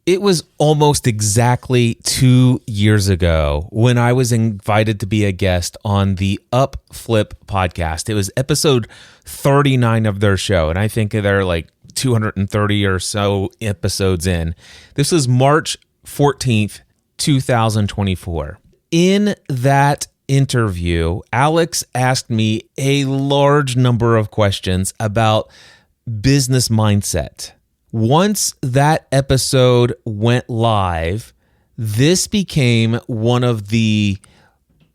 It was almost exactly 2 years ago when I was invited to be a guest on the UpFlip podcast. It was episode 39 of their show, and I think they're like 230 or so episodes in. This was March 14th, 2024. In that interview, Alex asked me a large number of questions about business mindset. Once that episode went live, this became one of the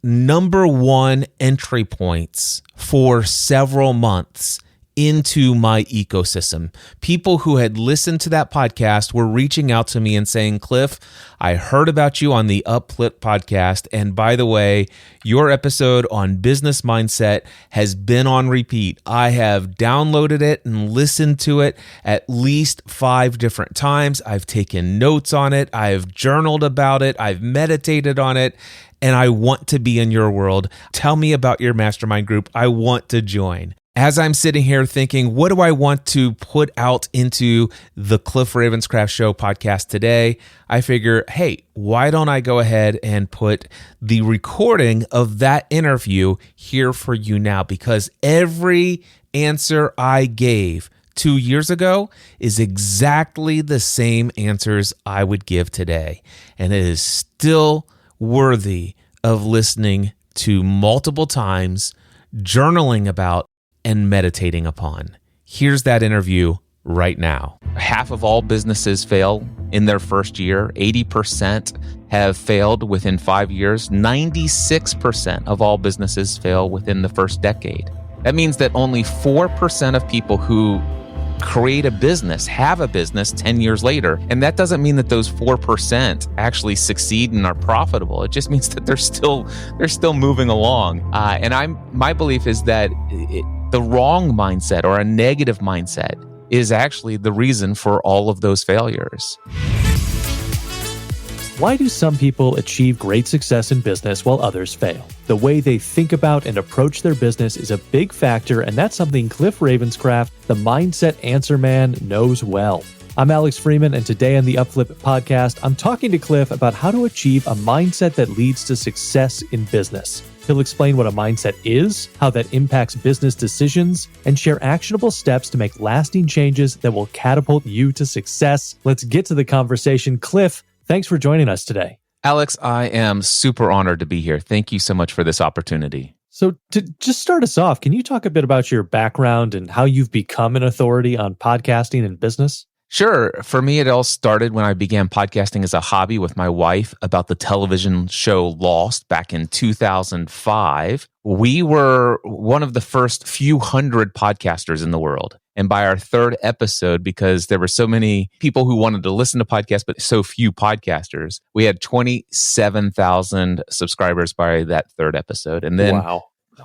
number one entry points for several months into my ecosystem. People who had listened to that podcast were reaching out to me and saying, Cliff, I heard about you on the UpFlip podcast. And by the way, your episode on business mindset has been on repeat. I have downloaded it and listened to it at least 5 different times. I've taken notes on it. I've journaled about it. I've meditated on it. And I want to be in your world. Tell me about your mastermind group. I want to join. As I'm sitting here thinking, what do I want to put out into the Cliff Ravenscraft Show podcast today? I figure, hey, why don't I go ahead and put the recording of that interview here for you now? Because every answer I gave 2 years ago is exactly the same answers I would give today. And it is still worthy of listening to multiple times, journaling about, and meditating upon. Here's that interview right now. Half of all businesses fail in their first year. 80% have failed within 5 years. 96% of all businesses fail within the first decade. That means that only 4% of people who create a business have a business 10 years later. And that doesn't mean that those 4% actually succeed and are profitable. It just means that they're still moving along. My belief is that the wrong mindset or a negative mindset is actually the reason for all of those failures. Why do some people achieve great success in business while others fail? The way they think about and approach their business is a big factor, and that's something Cliff Ravenscraft, the mindset answer man, knows well. I'm Alex Freeman, and today on the UpFlip podcast, I'm talking to Cliff about how to achieve a mindset that leads to success in business. He'll explain what a mindset is, how that impacts business decisions, and share actionable steps to make lasting changes that will catapult you to success. Let's get to the conversation. Cliff, thanks for joining us today. Alex, I am super honored to be here. Thank you so much for this opportunity. So to just start us off, can you talk a bit about your background and how you've become an authority on podcasting and business? Sure. For me, it all started when I began podcasting as a hobby with my wife about the television show Lost back in 2005. We were one of the first few hundred podcasters in the world. And by our third episode, because there were so many people who wanted to listen to podcasts, but so few podcasters, we had 27,000 subscribers by that third episode. And then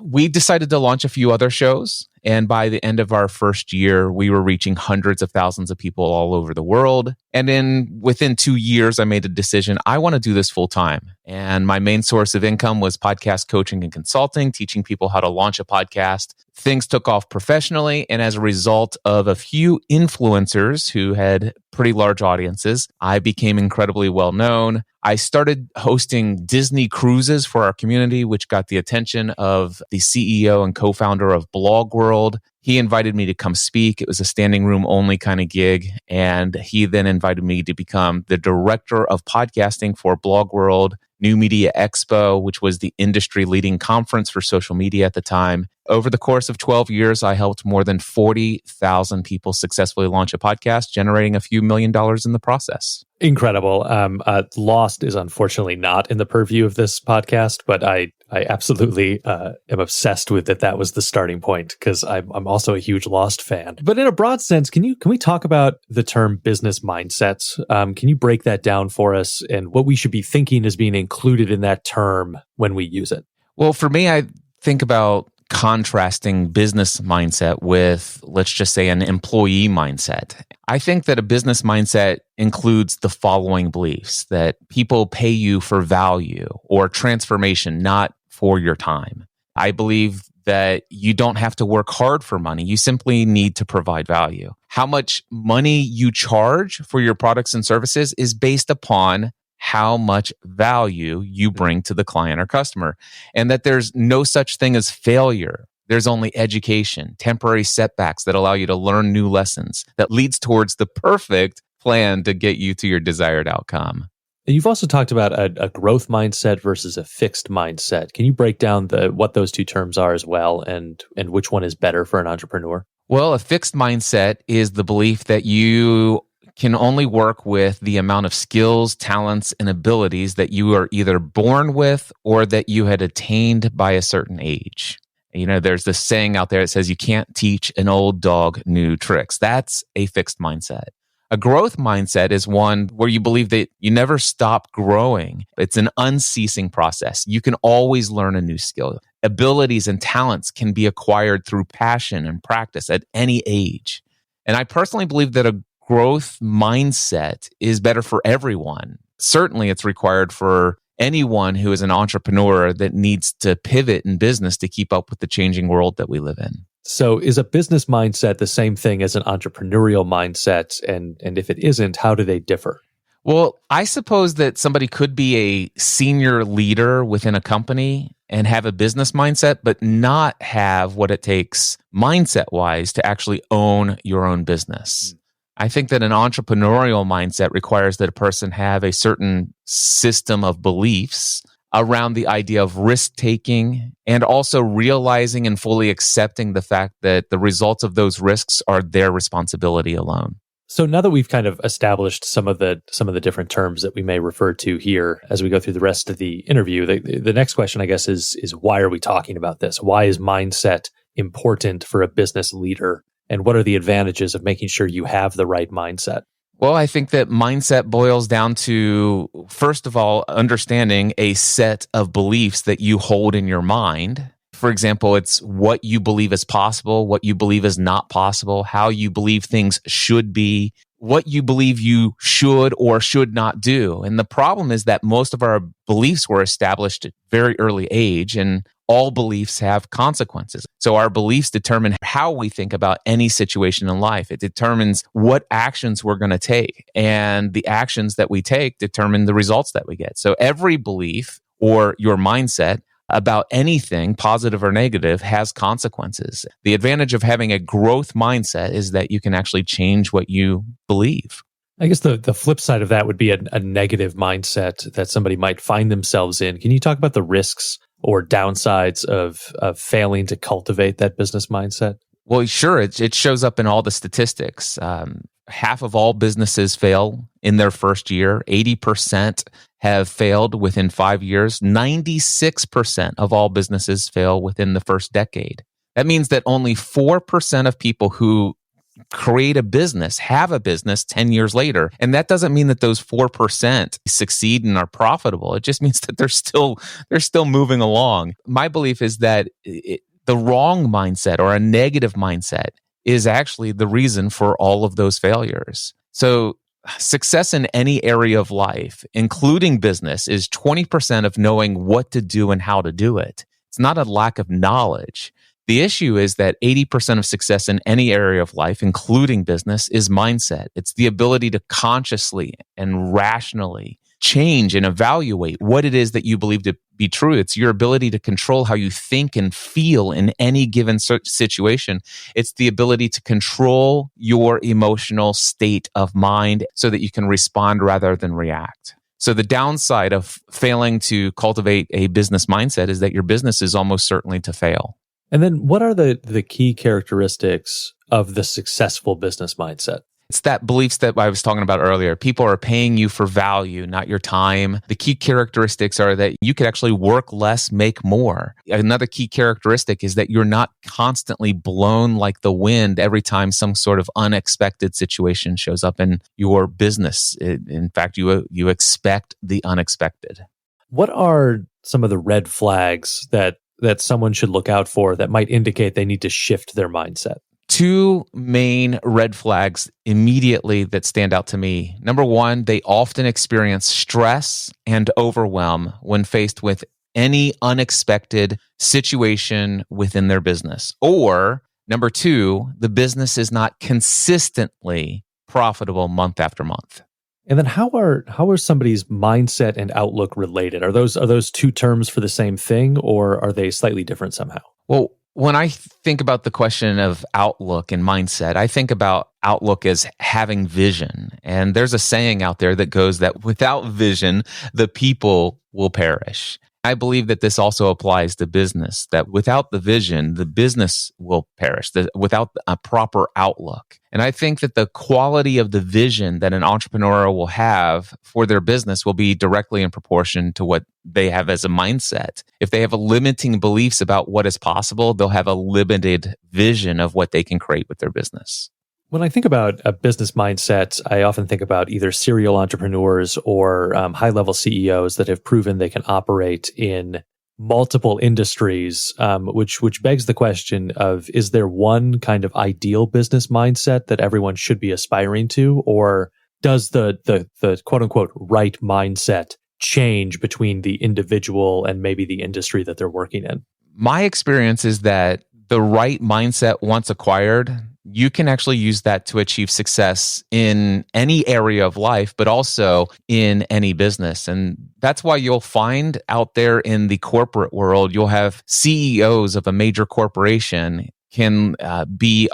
we decided to launch a few other shows. And by the end of our first year, we were reaching hundreds of thousands of people all over the world. And within 2 years, I made a decision, I want to do this full time. And my main source of income was podcast coaching and consulting, teaching people how to launch a podcast. Things took off professionally. And as a result of a few influencers who had pretty large audiences, I became incredibly well known. I started hosting Disney cruises for our community, which got the attention of the CEO and co-founder of Blog World. He invited me to come speak. It was a standing room only kind of gig. And he then invited me to become the director of podcasting for Blog World New Media Expo, which was the industry leading conference for social media at the time. Over the course of 12 years, I helped more than 40,000 people successfully launch a podcast, generating a few $1 million in the process. Incredible. Lost is unfortunately not in the purview of this podcast, but I absolutely am obsessed with that. That was the starting point because I'm also a huge Lost fan. But in a broad sense, can we talk about the term business mindsets? Can you break that down for us and what we should be thinking is being included in that term when we use it? Well, for me, I think about contrasting business mindset with, let's just say, an employee mindset. I think that a business mindset includes the following beliefs: that people pay you for value or transformation, not for your time. I believe that you don't have to work hard for money. You simply need to provide value. How much money you charge for your products and services is based upon how much value you bring to the client or customer, and that there's no such thing as failure. There's only education, temporary setbacks that allow you to learn new lessons that leads towards the perfect plan to get you to your desired outcome. You've also talked about a growth mindset versus a fixed mindset. Can you break down what those two terms are as well, and which one is better for an entrepreneur? Well, a fixed mindset is the belief that you can only work with the amount of skills, talents, and abilities that you are either born with or that you had attained by a certain age. There's this saying out there that says you can't teach an old dog new tricks. That's a fixed mindset. A growth mindset is one where you believe that you never stop growing. It's an unceasing process. You can always learn a new skill. Abilities and talents can be acquired through passion and practice at any age. And I personally believe that a growth mindset is better for everyone. Certainly, it's required for anyone who is an entrepreneur that needs to pivot in business to keep up with the changing world that we live in. So is a business mindset the same thing as an entrepreneurial mindset? And if it isn't, how do they differ? Well, I suppose that somebody could be a senior leader within a company and have a business mindset, but not have what it takes mindset-wise to actually own your own business. I think that an entrepreneurial mindset requires that a person have a certain system of beliefs around the idea of risk-taking and also realizing and fully accepting the fact that the results of those risks are their responsibility alone. So now that we've kind of established some of the different terms that we may refer to here as we go through the rest of the interview, the next question, I guess, is why are we talking about this? Why is mindset important for a business leader? And what are the advantages of making sure you have the right mindset? Well, I think that mindset boils down to, first of all, understanding a set of beliefs that you hold in your mind. For example, it's what you believe is possible, what you believe is not possible, how you believe things should be, what you believe you should or should not do. And the problem is that most of our beliefs were established at a very early age, and all beliefs have consequences. So our beliefs determine how we think about any situation in life. It determines what actions we're going to take, and the actions that we take determine the results that we get. So every belief or your mindset about anything, positive or negative, has consequences. The advantage of having a growth mindset is that you can actually change what you believe. I guess the flip side of that would be a negative mindset that somebody might find themselves in. Can you talk about the risks or downsides of failing to cultivate that business mindset? Well, sure. It shows up in all the statistics. Half of all businesses fail in their first year. 80% have failed within 5 years. 96% of all businesses fail within the first decade. That means that only 4% of people who create a business have a business 10 years later. And that doesn't mean that those 4% succeed and are profitable. It just means that they're still moving along. My belief is that the wrong mindset or a negative mindset is actually the reason for all of those failures. So success in any area of life, including business, is 20% of knowing what to do and how to do it. It's not a lack of knowledge. The issue is that 80% of success in any area of life, including business, is mindset. It's the ability to consciously and rationally change and evaluate what it is that you believe to be true. It's your ability to control how you think and feel in any given situation. It's the ability to control your emotional state of mind so that you can respond rather than react. So the downside of failing to cultivate a business mindset is that your business is almost certainly to fail. And then what are the key characteristics of the successful business mindset? It's that beliefs that I was talking about earlier. People are paying you for value, not your time. The key characteristics are that you could actually work less, make more. Another key characteristic is that you're not constantly blown like the wind every time some sort of unexpected situation shows up in your business. In fact, you expect the unexpected. What are some of the red flags that someone should look out for that might indicate they need to shift their mindset? Two main red flags immediately that stand out to me. Number one, they often experience stress and overwhelm when faced with any unexpected situation within their business. Or number two, the business is not consistently profitable month after month. And then how are somebody's mindset and outlook related? Are those two terms for the same thing, or are they slightly different somehow? Well, when I think about the question of outlook and mindset, I think about outlook as having vision. And there's a saying out there that goes that without vision, the people will perish. I believe that this also applies to business, that without the vision, the business will perish, without a proper outlook. And I think that the quality of the vision that an entrepreneur will have for their business will be directly in proportion to what they have as a mindset. If they have a limiting beliefs about what is possible, they'll have a limited vision of what they can create with their business. When I think about a business mindset, I often think about either serial entrepreneurs or high-level CEOs that have proven they can operate in multiple industries, which begs the question of, is there one kind of ideal business mindset that everyone should be aspiring to, or does the quote-unquote right mindset change between the individual and maybe the industry that they're working in? My experience is that the right mindset, once acquired, you can actually use that to achieve success in any area of life, but also in any business. And that's why you'll find out there in the corporate world, you'll have CEOs of a major corporation can be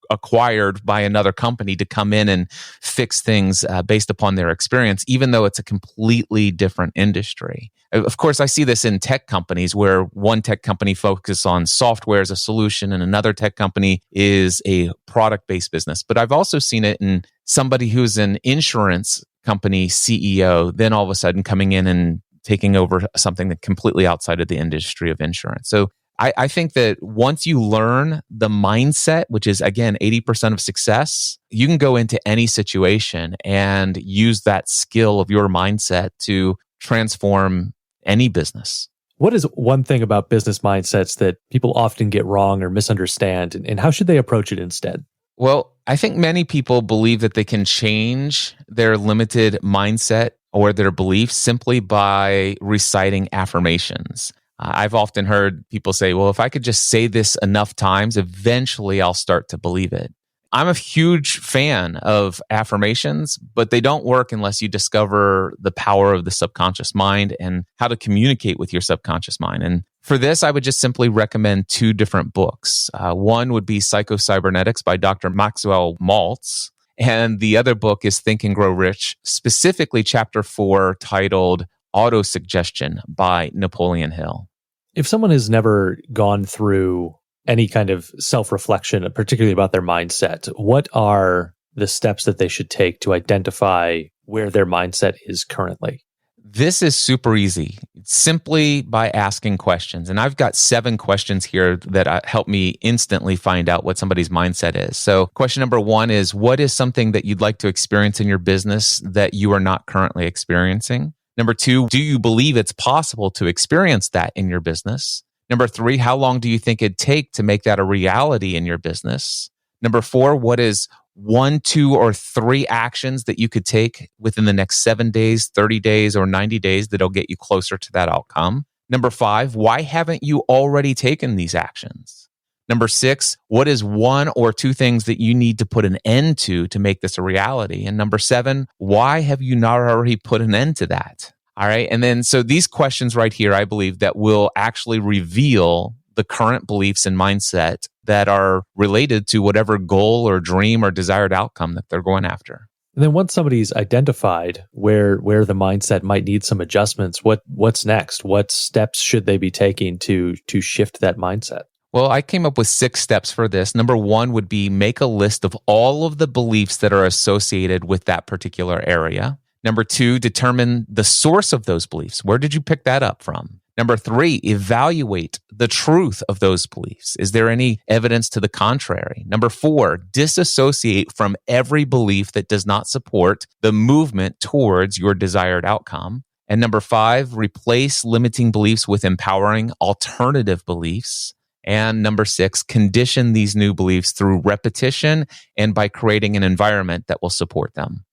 acquired by another company to come in and fix things based upon their experience, even though it's a completely different industry. Of course, I see this in tech companies where one tech company focuses on software as a solution and another tech company is a product-based business. But I've also seen it in somebody who's an insurance company CEO, then all of a sudden coming in and taking over something that completely outside of the industry of insurance. So I think that once you learn the mindset, which is, again, 80% of success, you can go into any situation and use that skill of your mindset to transform any business. What is one thing about business mindsets that people often get wrong or misunderstand, and how should they approach it instead? Well, I think many people believe that they can change their limited mindset or their beliefs simply by reciting affirmations. I've often heard people say, well, if I could just say this enough times, eventually I'll start to believe it. I'm a huge fan of affirmations, but they don't work unless you discover the power of the subconscious mind and how to communicate with your subconscious mind. And for this, I would just simply recommend two different books. One would be Psycho-Cybernetics by Dr. Maxwell Maltz, and the other book is Think and Grow Rich, specifically chapter 4, titled Autosuggestion by Napoleon Hill. If someone has never gone through any kind of self-reflection, particularly about their mindset, what are the steps that they should take to identify where their mindset is currently? This is super easy, simply by asking questions. And I've got 7 questions here that help me instantly find out what somebody's mindset is. So question number 1 is, what is something that you'd like to experience in your business that you are not currently experiencing? Number 2, do you believe it's possible to experience that in your business? Number 3, how long do you think it'd take to make that a reality in your business? Number 4, what is 1, 2, or 3 actions that you could take within the next 7 days, 30 days, or 90 days that'll get you closer to that outcome? Number 5, why haven't you already taken these actions? Number 6, what is 1 or 2 things that you need to put an end to make this a reality? And number 7, why have you not already put an end to that? All right. And then, so these questions right here, I believe that will actually reveal the current beliefs and mindset that are related to whatever goal or dream or desired outcome that they're going after. And then once somebody's identified where the mindset might need some adjustments, what's next? What steps should they be taking to shift that mindset? Well, I came up with 6 steps for this. Number 1 would be make a list of all of the beliefs that are associated with that particular area. Number 2, determine the source of those beliefs. Where did you pick that up from? Number 3, evaluate the truth of those beliefs. Is there any evidence to the contrary? Number 4, disassociate from every belief that does not support the movement towards your desired outcome. And number 5, replace limiting beliefs with empowering alternative beliefs. And number 6, condition these new beliefs through repetition and by creating an environment that will support them.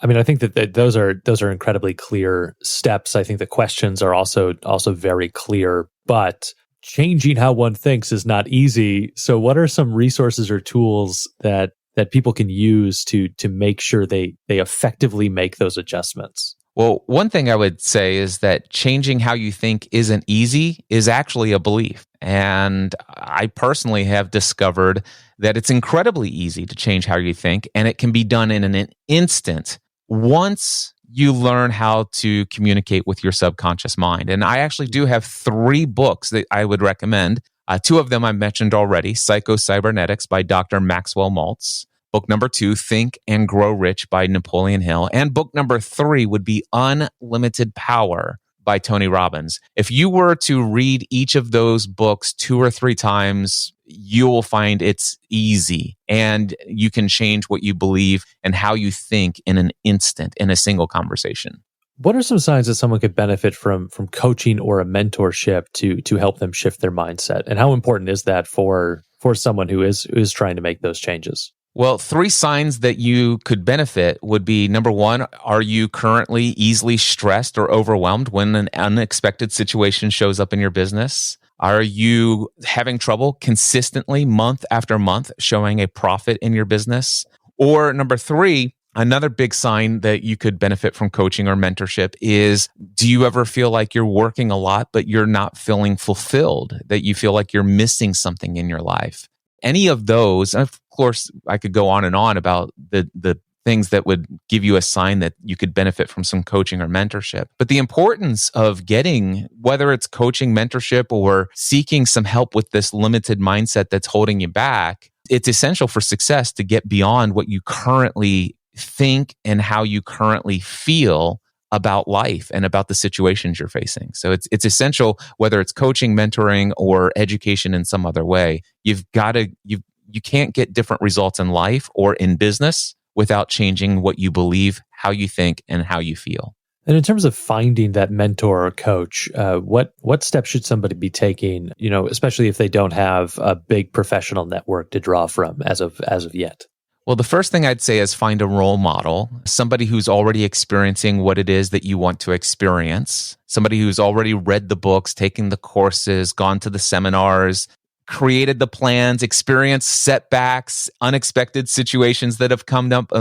I mean, I think that those are incredibly clear steps. I think the questions are also very clear, but changing how one thinks is not easy. So what are some resources or tools that people can use to make sure they effectively make those adjustments? Well, one thing I would say is that changing how you think isn't easy is actually a belief. And I personally have discovered that it's incredibly easy to change how you think, and it can be done in an instant once you learn how to communicate with your subconscious mind. And I actually do have 3 books that I would recommend. 2 of them I mentioned already, Psycho-Cybernetics by Dr. Maxwell Maltz. Book number 2, Think and Grow Rich by Napoleon Hill. And book number 3 would be Unlimited Power by Tony Robbins. If you were to read each of those books 2 or 3 times, you will find it's easy and you can change what you believe and how you think in an instant, in a single conversation. What are some signs that someone could benefit from coaching or a mentorship to help them shift their mindset? And how important is that for someone who is trying to make those changes? Well, 3 signs that you could benefit would be, number 1, are you currently easily stressed or overwhelmed when an unexpected situation shows up in your business? Are you having trouble consistently month after month showing a profit in your business? Or number 3, another big sign that you could benefit from coaching or mentorship is, do you ever feel like you're working a lot, but you're not feeling fulfilled, that you feel like you're missing something in your life? Any of those, of course, I could go on and on about the things that would give you a sign that you could benefit from some coaching or mentorship. But the importance of getting, whether it's coaching, mentorship, or seeking some help with this limited mindset that's holding you back, it's essential for success to get beyond what you currently think and how you currently feel about life and about the situations you're facing. So it's essential, whether it's coaching, mentoring, or education in some other way. You can't get different results in life or in business without changing what you believe, how you think, and how you feel. And in terms of finding that mentor or coach, what steps should somebody be taking, especially if they don't have a big professional network to draw from as of yet? Well, the first thing I'd say is find a role model, somebody who's already experiencing what it is that you want to experience, somebody who's already read the books, taken the courses, gone to the seminars, created the plans, experienced setbacks, unexpected situations that have come up,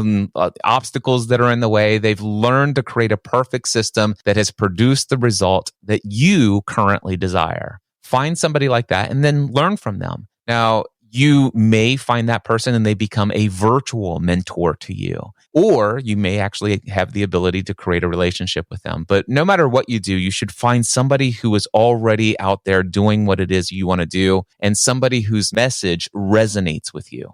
obstacles that are in the way. They've learned to create a perfect system that has produced the result that you currently desire. Find somebody like that and then learn from them. Now, you may find that person and they become a virtual mentor to you, or you may actually have the ability to create a relationship with them. But no matter what you do, you should find somebody who is already out there doing what it is you want to do and somebody whose message resonates with you.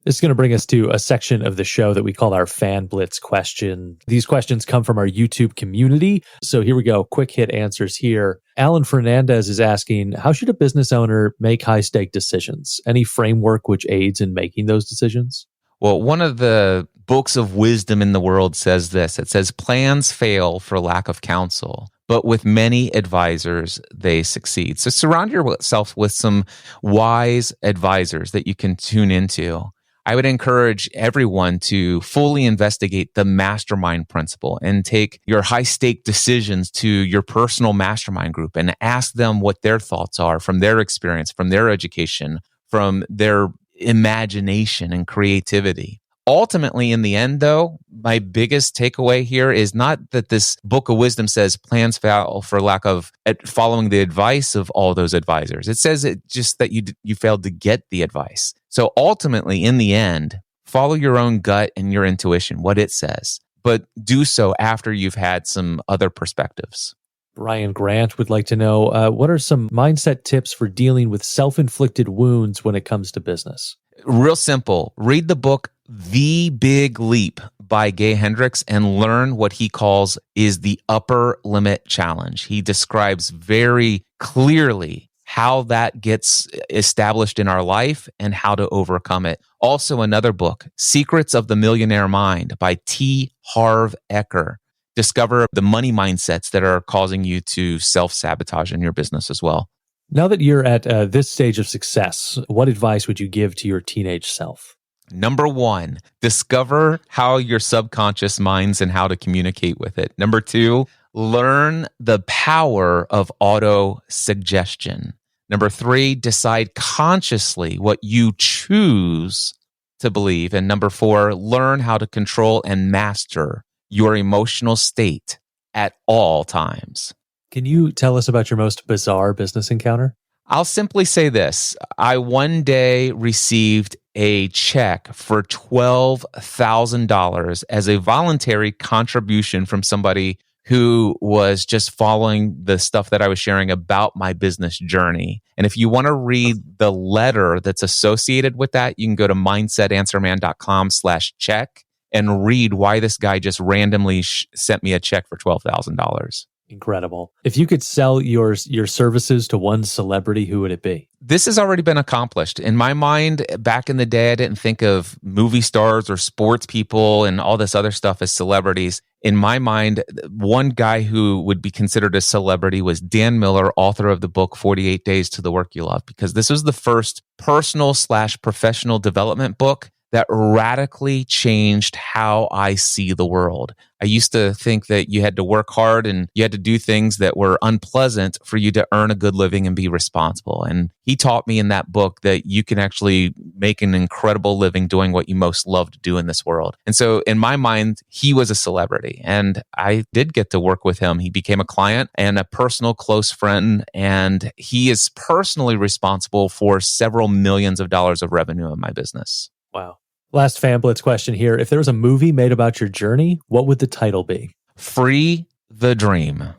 This is going to bring us to a section of the show that we call our Fan Blitz question. These questions come from our YouTube community. So here we go. Quick hit answers here. Alan Fernandez is asking, how should a business owner make high-stake decisions? Any framework which aids in making those decisions? Well, one of the books of wisdom in the world says this. It says, plans fail for lack of counsel, but with many advisors, they succeed. So surround yourself with some wise advisors that you can tune into. I would encourage everyone to fully investigate the mastermind principle and take your high-stake decisions to your personal mastermind group and ask them what their thoughts are from their experience, from their education, from their imagination and creativity. Ultimately, in the end, though, my biggest takeaway here is not that this book of wisdom says plans fail for lack of following the advice of all those advisors. It says it just that you failed to get the advice. So ultimately, in the end, follow your own gut and your intuition, what it says, but do so after you've had some other perspectives. Brian Grant would like to know, what are some mindset tips for dealing with self-inflicted wounds when it comes to business? Real simple. Read the book The Big Leap by Gay Hendricks and learn what he calls is the upper limit challenge. He describes very clearly how that gets established in our life and how to overcome it. Also, another book, Secrets of the Millionaire Mind by T. Harv Eker. Discover the money mindsets that are causing you to self-sabotage in your business as well. Now that you're at this stage of success, what advice would you give to your teenage self? Number one, discover how your subconscious minds and how to communicate with it. Number two, learn the power of auto suggestion. Number three, decide consciously what you choose to believe. And number four, learn how to control and master your emotional state at all times. Can you tell us about your most bizarre business encounter? I'll simply say this. I one day received a check for $12,000 as a voluntary contribution from somebody who was just following the stuff that I was sharing about my business journey. And if you want to read the letter that's associated with that, you can go to mindsetanswerman.com/check and read why this guy just randomly sent me a check for $12,000. Incredible. If you could sell your services to one celebrity, who would it be? This has already been accomplished. In my mind, back in the day, I didn't think of movie stars or sports people and all this other stuff as celebrities. In my mind, one guy who would be considered a celebrity was Dan Miller, author of the book 48 Days to the Work You Love, because this was the first personal/professional development book that radically changed how I see the world. I used to think that you had to work hard and you had to do things that were unpleasant for you to earn a good living and be responsible. And he taught me in that book that you can actually make an incredible living doing what you most love to do in this world. And so in my mind, he was a celebrity and I did get to work with him. He became a client and a personal close friend, and he is personally responsible for several millions of dollars of revenue in my business. Wow. Last Fan Blitz question here. If there was a movie made about your journey, what would the title be? Free the Dream.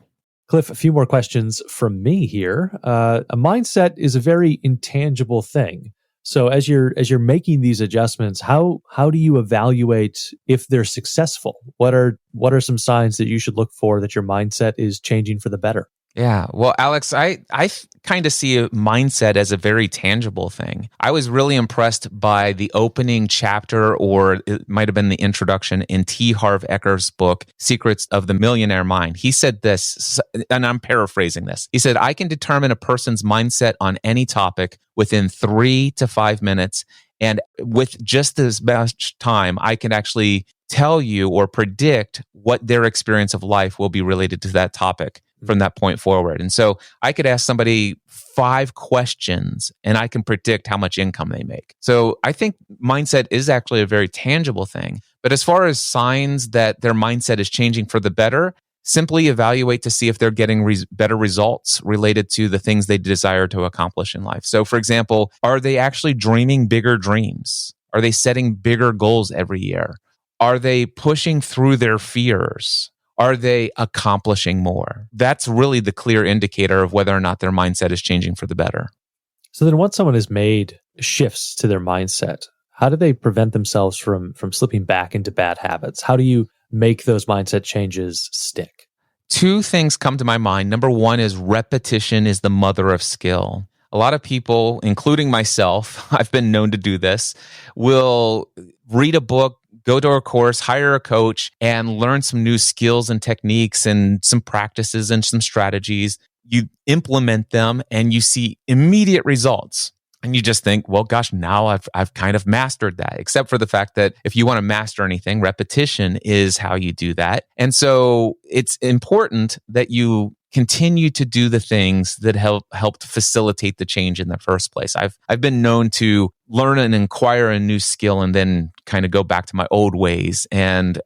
Cliff, a few more questions from me here. A mindset is a very intangible thing. So as you're making these adjustments, how do you evaluate if they're successful? What are some signs that you should look for that your mindset is changing for the better? Yeah. Well, Alex, I kind of see a mindset as a very tangible thing. I was really impressed by the opening chapter, or it might have been the introduction in T. Harv Eker's book, Secrets of the Millionaire Mind. He said this, and I'm paraphrasing this. He said, I can determine a person's mindset on any topic within 3 to 5 minutes. And with just this much time, I can actually tell you or predict what their experience of life will be related to that topic from that point forward. And so I could ask somebody 5 questions and I can predict how much income they make. So I think mindset is actually a very tangible thing. But as far as signs that their mindset is changing for the better, simply evaluate to see if they're getting better results related to the things they desire to accomplish in life. So for example, are they actually dreaming bigger dreams? Are they setting bigger goals every year? Are they pushing through their fears? Are they accomplishing more? That's really the clear indicator of whether or not their mindset is changing for the better. So then once someone has made shifts to their mindset, how do they prevent themselves from slipping back into bad habits? How do you make those mindset changes stick? 2 things come to my mind. Number 1 is repetition is the mother of skill. A lot of people, including myself, I've been known to do this, will read a book, go to a course, hire a coach, and learn some new skills and techniques and some practices and some strategies. You implement them and you see immediate results. And you just think, well, gosh, now I've kind of mastered that, except for the fact that if you want to master anything, repetition is how you do that. And so it's important that you continue to do the things that helped facilitate the change in the first place. I've been known to learn and acquire a new skill and then kind of go back to my old ways. And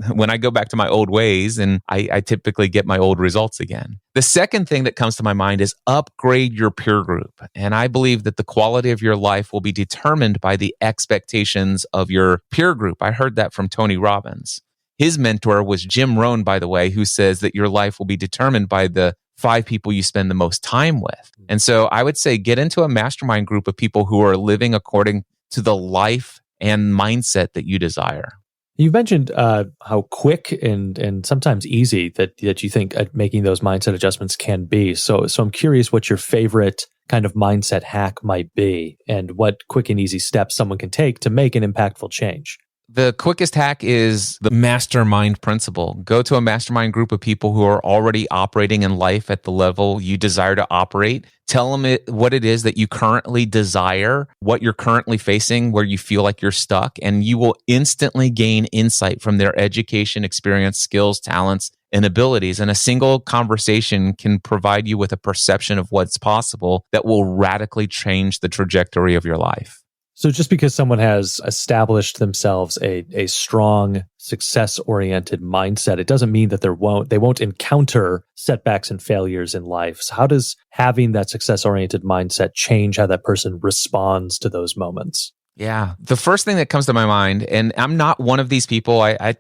when I go back to my old ways, and I typically get my old results again. The second thing that comes to my mind is upgrade your peer group. And I believe that the quality of your life will be determined by the expectations of your peer group. I heard that from Tony Robbins. His mentor was Jim Rohn, by the way, who says that your life will be determined by the 5 people you spend the most time with. And so I would say get into a mastermind group of people who are living according to the life and mindset that you desire. You mentioned how quick and sometimes easy that you think making those mindset adjustments can be. So I'm curious what your favorite kind of mindset hack might be and what quick and easy steps someone can take to make an impactful change. The quickest hack is the mastermind principle. Go to a mastermind group of people who are already operating in life at the level you desire to operate. Tell them what it is that you currently desire, what you're currently facing, where you feel like you're stuck, and you will instantly gain insight from their education, experience, skills, talents, and abilities. And a single conversation can provide you with a perception of what's possible that will radically change the trajectory of your life. So just because someone has established themselves a strong, success-oriented mindset, it doesn't mean that they won't encounter setbacks and failures in life. So how does having that success-oriented mindset change how that person responds to those moments? Yeah. The first thing that comes to my mind, and I'm not one of these people, I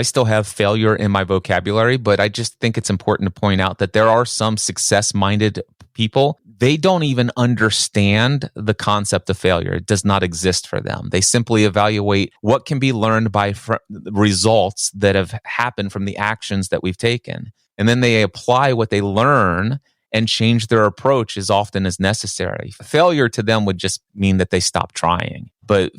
still have failure in my vocabulary, but I just think it's important to point out that there are some success-minded people. They don't even understand the concept of failure. It does not exist for them. They simply evaluate what can be learned by results that have happened from the actions that we've taken. And then they apply what they learn and change their approach as often as necessary. Failure to them would just mean that they stopped trying. But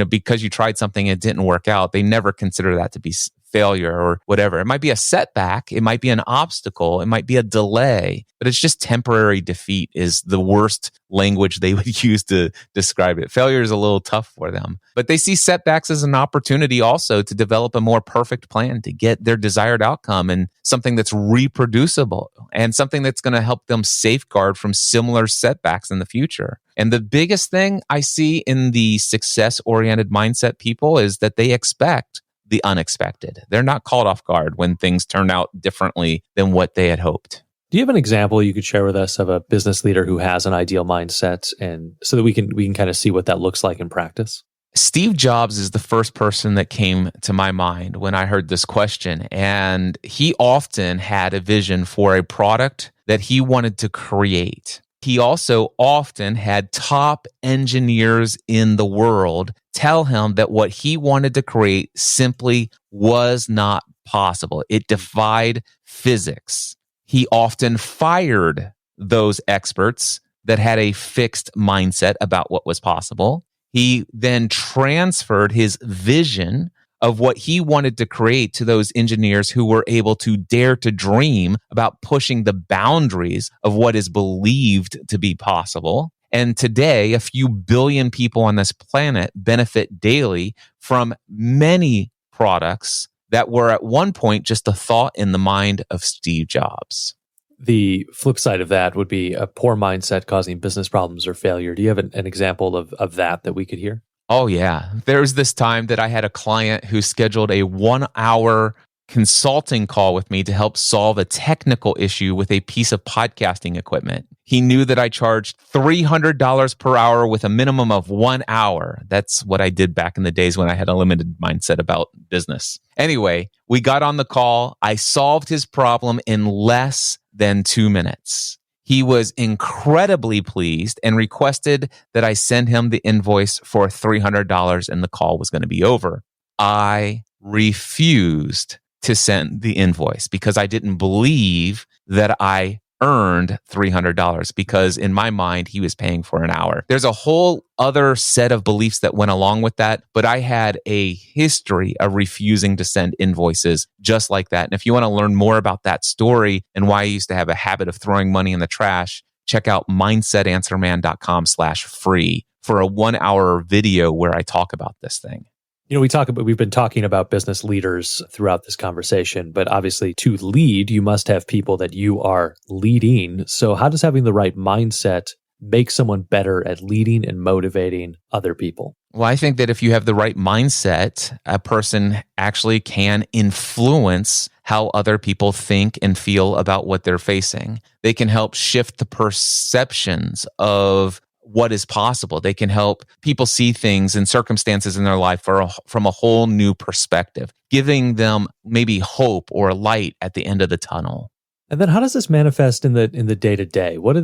because you tried something and it didn't work out, they never consider that to be failure or whatever. It might be a setback. It might be an obstacle. It might be a delay, but it's just temporary defeat is the worst language they would use to describe it. Failure is a little tough for them, but they see setbacks as an opportunity also to develop a more perfect plan to get their desired outcome and something that's reproducible and something that's going to help them safeguard from similar setbacks in the future. And the biggest thing I see in the success-oriented mindset people is that they expect the unexpected. They're not caught off guard when things turn out differently than what they had hoped. Do you have an example you could share with us of a business leader who has an ideal mindset, and so that we can kind of see what that looks like in practice? Steve Jobs is the first person that came to my mind when I heard this question. And he often had a vision for a product that he wanted to create. He also often had top engineers in the world tell him that what he wanted to create simply was not possible. It defied physics. He often fired those experts that had a fixed mindset about what was possible. He then transferred his vision of what he wanted to create to those engineers who were able to dare to dream about pushing the boundaries of what is believed to be possible. And today, a few billion people on this planet benefit daily from many products that were at one point just a thought in the mind of Steve Jobs. The flip side of that would be a poor mindset causing business problems or failure. Do you have an example of that we could hear? Oh, yeah. There was this time that I had a client who scheduled a 1-hour consulting call with me to help solve a technical issue with a piece of podcasting equipment. He knew that I charged $300 per hour with a minimum of 1 hour. That's what I did back in the days when I had a limited mindset about business. Anyway, we got on the call. I solved his problem in less than 2 minutes. He was incredibly pleased and requested that I send him the invoice for $300 and the call was going to be over. I refused to send the invoice because I didn't believe that I earned $300 because in my mind, he was paying for an hour. There's a whole other set of beliefs that went along with that, but I had a history of refusing to send invoices just like that. And if you want to learn more about that story and why I used to have a habit of throwing money in the trash, check out mindsetanswerman.com/free for a 1-hour video where I talk about this thing. We've been talking about business leaders throughout this conversation, but obviously to lead, you must have people that you are leading. So how does having the right mindset make someone better at leading and motivating other people? Well, I think that if you have the right mindset, a person actually can influence how other people think and feel about what they're facing. They can help shift the perceptions of what is possible. They can help people see things and circumstances in their life from a whole new perspective, giving them maybe hope or light at the end of the tunnel. And then how does this manifest in the day-to-day? What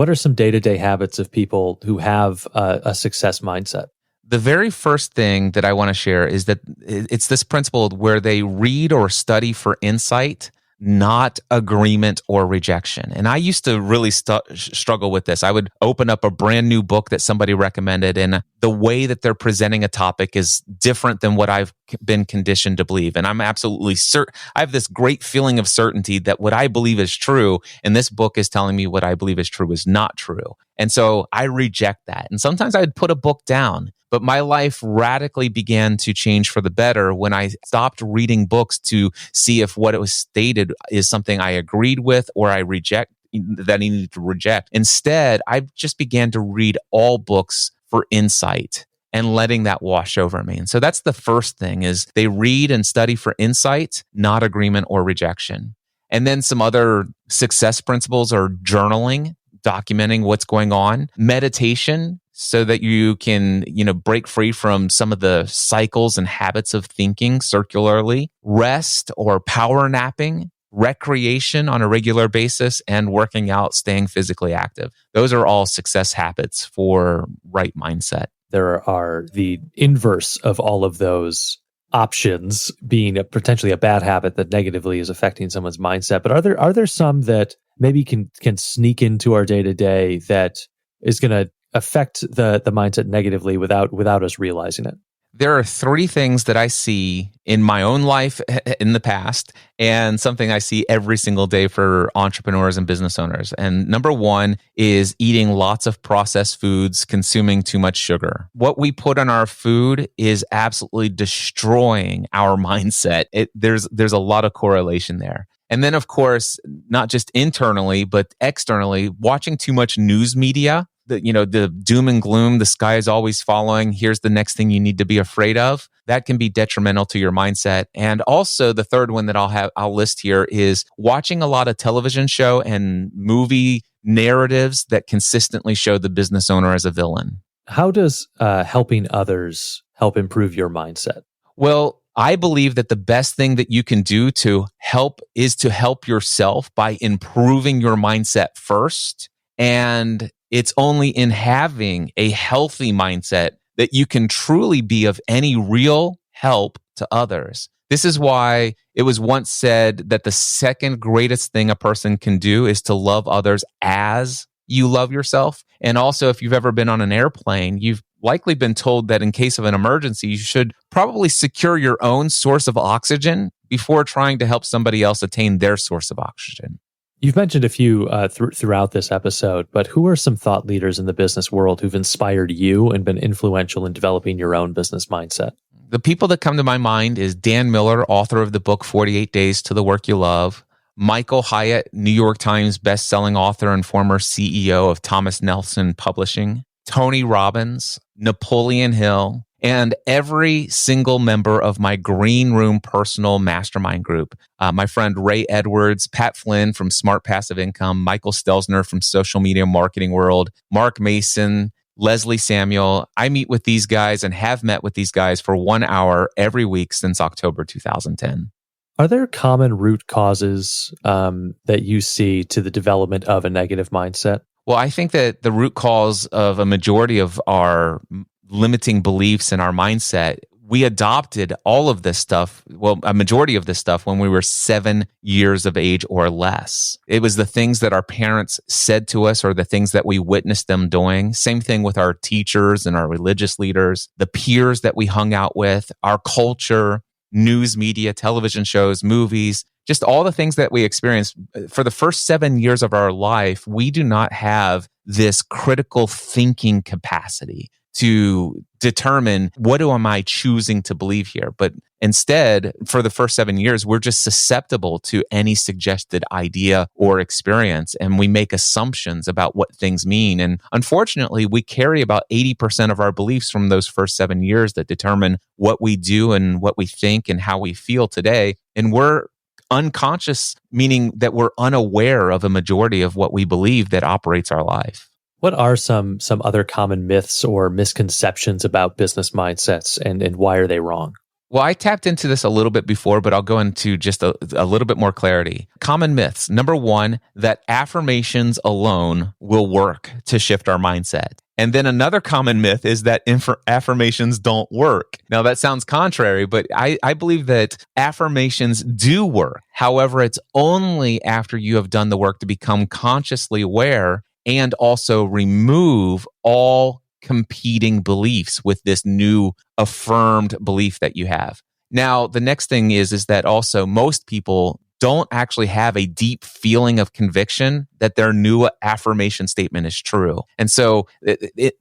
are some day-to-day habits of people who have a success mindset? The very first thing that I want to share is that it's this principle where they read or study for insight, not agreement or rejection. And I used to really struggle with this. I would open up a brand new book that somebody recommended, and the way that they're presenting a topic is different than what I've been conditioned to believe. And I'm absolutely certain. I have this great feeling of certainty that what I believe is true, and this book is telling me what I believe is true is not true. And so I reject that. And sometimes I'd put a book down. But my life radically began to change for the better when I stopped reading books to see if what it was stated is something I agreed with or I reject, that I needed to reject. Instead, I just began to read all books for insight and letting that wash over me. And so that's the first thing, is they read and study for insight, not agreement or rejection. And then some other success principles are journaling, documenting what's going on, meditation, so that you can, break free from some of the cycles and habits of thinking circularly, rest or power napping, recreation on a regular basis, and working out, staying physically active. Those are all success habits for right mindset. There are the inverse of all of those options being potentially a bad habit that negatively is affecting someone's mindset. But are there some that maybe can sneak into our day-to-day that is going to affect the mindset negatively without us realizing it? There are three things that I see in my own life in the past, and something I see every single day for entrepreneurs and business owners. And number one is eating lots of processed foods, consuming too much sugar. What we put on our food is absolutely destroying our mindset. There's a lot of correlation there. And then, of course, not just internally, but externally, watching too much news media. The doom and gloom, the sky is always falling, here's the next thing you need to be afraid of. That can be detrimental to your mindset. And also the third one that I'll list here is watching a lot of television show and movie narratives that consistently show the business owner as a villain. How does helping others help improve your mindset? Well, I believe that the best thing that you can do to help is to help yourself by improving your mindset first. And it's only in having a healthy mindset that you can truly be of any real help to others. This is why it was once said that the second greatest thing a person can do is to love others as you love yourself. And also, if you've ever been on an airplane, you've likely been told that in case of an emergency, you should probably secure your own source of oxygen before trying to help somebody else attain their source of oxygen. You've mentioned a few throughout this episode, but who are some thought leaders in the business world who've inspired you and been influential in developing your own business mindset? The people that come to my mind is Dan Miller, author of the book 48 Days to the Work You Love, Michael Hyatt, New York Times bestselling author and former CEO of Thomas Nelson Publishing, Tony Robbins, Napoleon Hill, and every single member of my Green Room personal mastermind group. My friend Ray Edwards, Pat Flynn from Smart Passive Income, Michael Stelzner from Social Media Marketing World, Mark Mason, Leslie Samuel. I meet with these guys and have met with these guys for 1 hour every week since October 2010. Are there common root causes that you see to the development of a negative mindset? Well, I think that the root cause of a majority of our limiting beliefs in our mindset, we adopted all of this stuff, well, a majority of this stuff when we were 7 years of age or less. It was the things that our parents said to us or the things that we witnessed them doing. Same thing with our teachers and our religious leaders, the peers that we hung out with, our culture, news media, television shows, movies, just all the things that we experienced. For the first 7 years of our life, we do not have this critical thinking capacity to determine what am I choosing to believe here. But instead, for the first 7 years, we're just susceptible to any suggested idea or experience, and we make assumptions about what things mean. And unfortunately, we carry about 80% of our beliefs from those first 7 years that determine what we do and what we think and how we feel today. And we're unconscious, meaning that we're unaware of a majority of what we believe that operates our life. What are some other common myths or misconceptions about business mindsets, and why are they wrong? Well, I tapped into this a little bit before, but I'll go into just a little bit more clarity. Common myths. Number one, that affirmations alone will work to shift our mindset. And then another common myth is that affirmations don't work. Now, that sounds contrary, but I believe that affirmations do work. However, it's only after you have done the work to become consciously aware and also remove all competing beliefs with this new affirmed belief that you have. Now, the next thing is that also most people don't actually have a deep feeling of conviction that their new affirmation statement is true. And so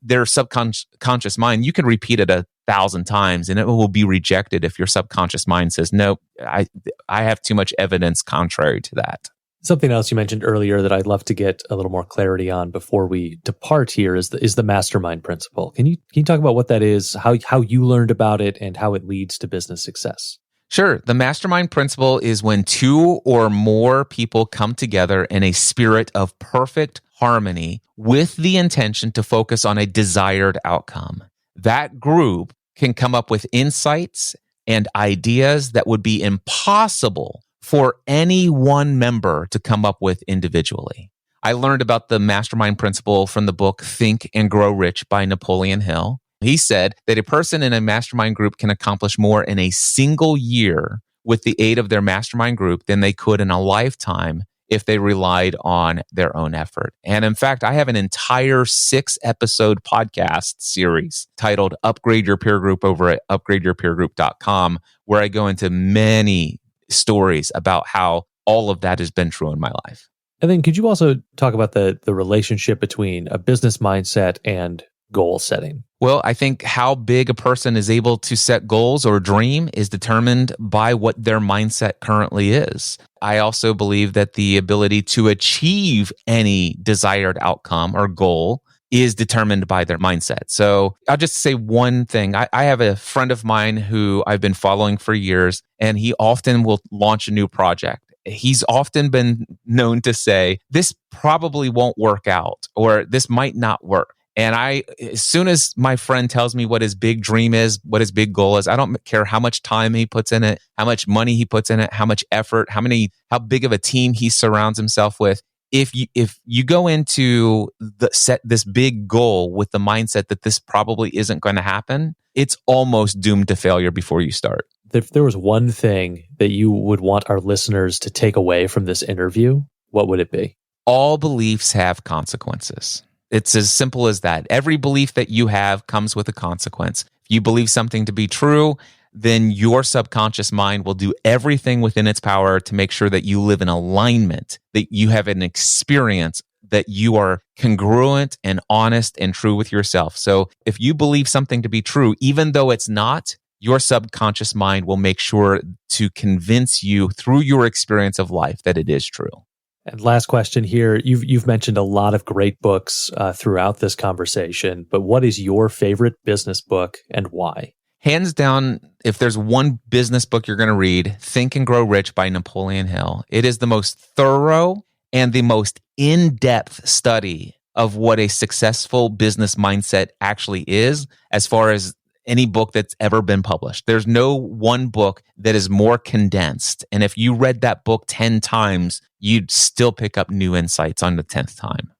their subconscious mind, you can repeat it 1,000 times and it will be rejected if your subconscious mind says, nope, I have too much evidence contrary to that. Something else you mentioned earlier that I'd love to get a little more clarity on before we depart here is the mastermind principle. Can you talk about what that is, how you learned about it, and how it leads to business success? Sure. The mastermind principle is when two or more people come together in a spirit of perfect harmony with the intention to focus on a desired outcome. That group can come up with insights and ideas that would be impossible for any one member to come up with individually. I learned about the mastermind principle from the book Think and Grow Rich by Napoleon Hill. He said that a person in a mastermind group can accomplish more in a single year with the aid of their mastermind group than they could in a lifetime if they relied on their own effort. And in fact, I have an entire 6-episode podcast series titled Upgrade Your Peer Group over at upgradeyourpeergroup.com, where I go into many stories about how all of that has been true in my life. And then could you also talk about the relationship between a business mindset and goal setting? Well, I think how big a person is able to set goals or dream is determined by what their mindset currently is. I also believe that the ability to achieve any desired outcome or goal is determined by their mindset. So I'll just say one thing. I have a friend of mine who I've been following for years, and he often will launch a new project. He's often been known to say, this probably won't work out, or this might not work. And as soon as my friend tells me what his big dream is, what his big goal is, I don't care how much time he puts in it, how much money he puts in it, how much effort, how big of a team he surrounds himself with. If you go into set this big goal with the mindset that this probably isn't going to happen, it's almost doomed to failure before you start. If there was one thing that you would want our listeners to take away from this interview, what would it be? All beliefs have consequences. It's as simple as that. Every belief that you have comes with a consequence. If you believe something to be true, then your subconscious mind will do everything within its power to make sure that you live in alignment, that you have an experience, that you are congruent and honest and true with yourself. So if you believe something to be true, even though it's not, your subconscious mind will make sure to convince you through your experience of life that it is true. And last question here. You've mentioned a lot of great books throughout this conversation, but what is your favorite business book and why? Hands down, if there's one business book you're going to read, Think and Grow Rich by Napoleon Hill. It is the most thorough and the most in-depth study of what a successful business mindset actually is, as far as any book that's ever been published. There's no one book that is more condensed. And if you read that book 10 times, you'd still pick up new insights on the 10th time.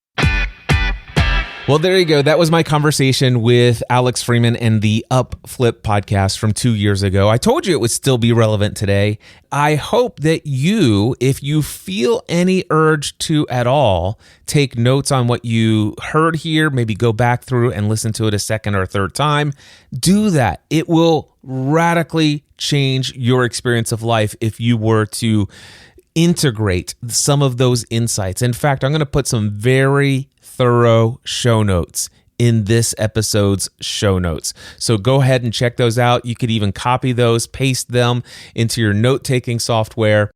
Well, there you go. That was my conversation with Alex Freeman and the UpFlip podcast from 2 years ago. I told you it would still be relevant today. I hope that you, if you feel any urge to at all, take notes on what you heard here, maybe go back through and listen to it a second or a third time. Do that. It will radically change your experience of life if you were to integrate some of those insights. In fact, I'm going to put some very thorough show notes in this episode's show notes. So go ahead and check those out. You could even copy those, paste them into your note-taking software.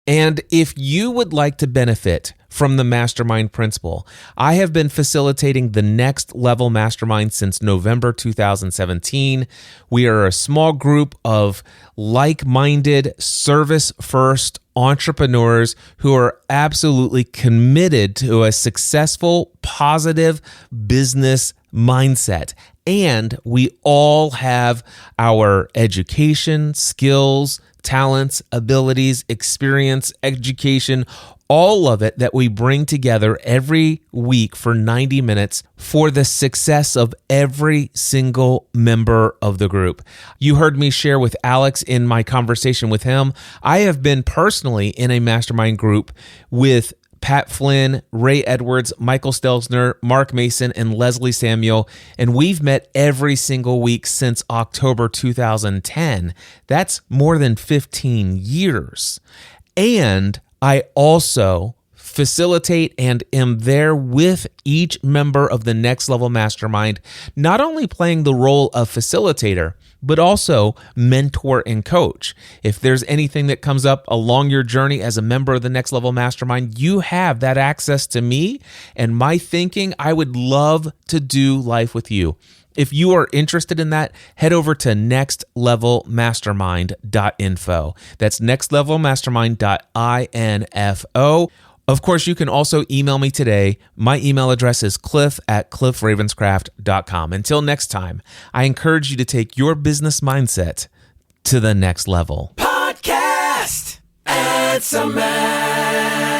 And if you would like to benefit from the Mastermind Principle. I have been facilitating the Next Level Mastermind since November 2017. We are a small group of like-minded, service-first entrepreneurs who are absolutely committed to a successful, positive business mindset. And we all have our education, skills, talents, abilities, experience, education, all of it that we bring together every week for 90 minutes for the success of every single member of the group. You heard me share with Alex in my conversation with him. I have been personally in a mastermind group with Pat Flynn, Ray Edwards, Michael Stelzner, Mark Mason, and Leslie Samuel, and we've met every single week since October 2010. That's more than 15 years. And I also facilitate and am there with each member of the Next Level Mastermind, not only playing the role of facilitator, but also mentor and coach. If there's anything that comes up along your journey as a member of the Next Level Mastermind, you have that access to me and my thinking. I would love to do life with you. If you are interested in that, head over to nextlevelmastermind.info. That's nextlevelmastermind.info. Of course, you can also email me today. My email address is cliff@cliffravenscraft.com. Until next time, I encourage you to take your business mindset to the next level. Podcast. It's a man.